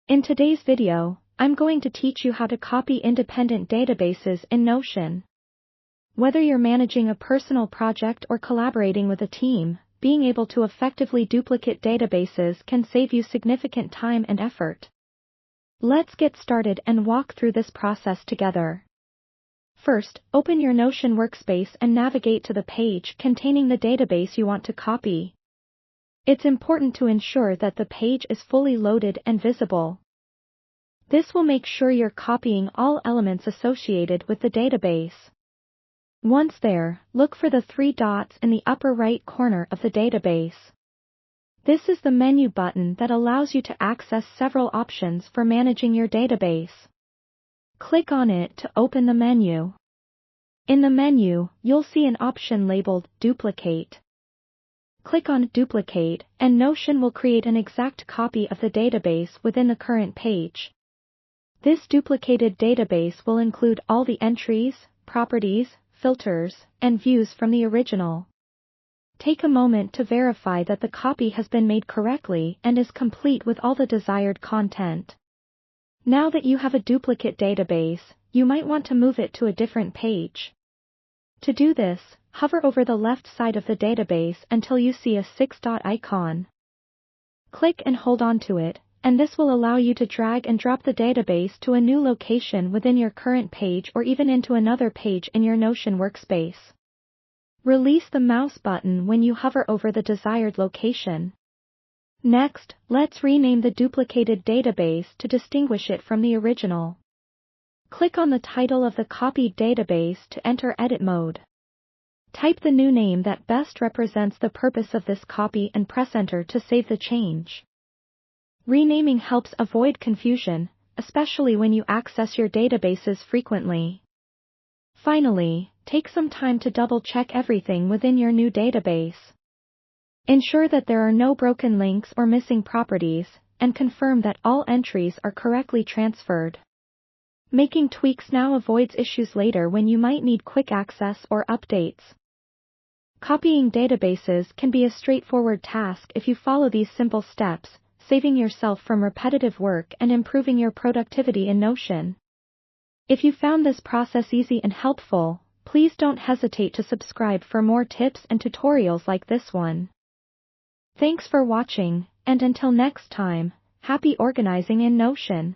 In today's video, I'm going to teach you how to copy independent databases in Notion. Whether you're managing a personal project or collaborating with a team, being able to effectively duplicate databases can save you significant time and effort. Let's get started and walk through this process together. First, open your Notion workspace and navigate to the page containing the database you want to copy. It's important to ensure that the page is fully loaded and visible. This will make sure you're copying all elements associated with the database. Once there, look for the 3 dots in the upper right corner of the database. This is the menu button that allows you to access several options for managing your database. Click on it to open the menu. In the menu, you'll see an option labeled Duplicate. Click on Duplicate, and Notion will create an exact copy of the database within the current page. This duplicated database will include all the entries, properties, filters, and views from the original. Take a moment to verify that the copy has been made correctly and is complete with all the desired content. Now that you have a duplicate database, you might want to move it to a different page. To do this, hover over the left side of the database until you see a 6-dot icon. Click and hold on to it, and this will allow you to drag and drop the database to a new location within your current page or even into another page in your Notion workspace. Release the mouse button when you hover over the desired location. Next, let's rename the duplicated database to distinguish it from the original. Click on the title of the copied database to enter edit mode. Type the new name that best represents the purpose of this copy and press enter to save the change. Renaming helps avoid confusion, especially when you access your databases frequently. Finally, take some time to double-check everything within your new database. Ensure that there are no broken links or missing properties, and confirm that all entries are correctly transferred. Making tweaks now avoids issues later when you might need quick access or updates. Copying databases can be a straightforward task if you follow these simple steps, saving yourself from repetitive work and improving your productivity in Notion. If you found this process easy and helpful, please don't hesitate to subscribe for more tips and tutorials like this one. Thanks for watching, and until next time, happy organizing in Notion.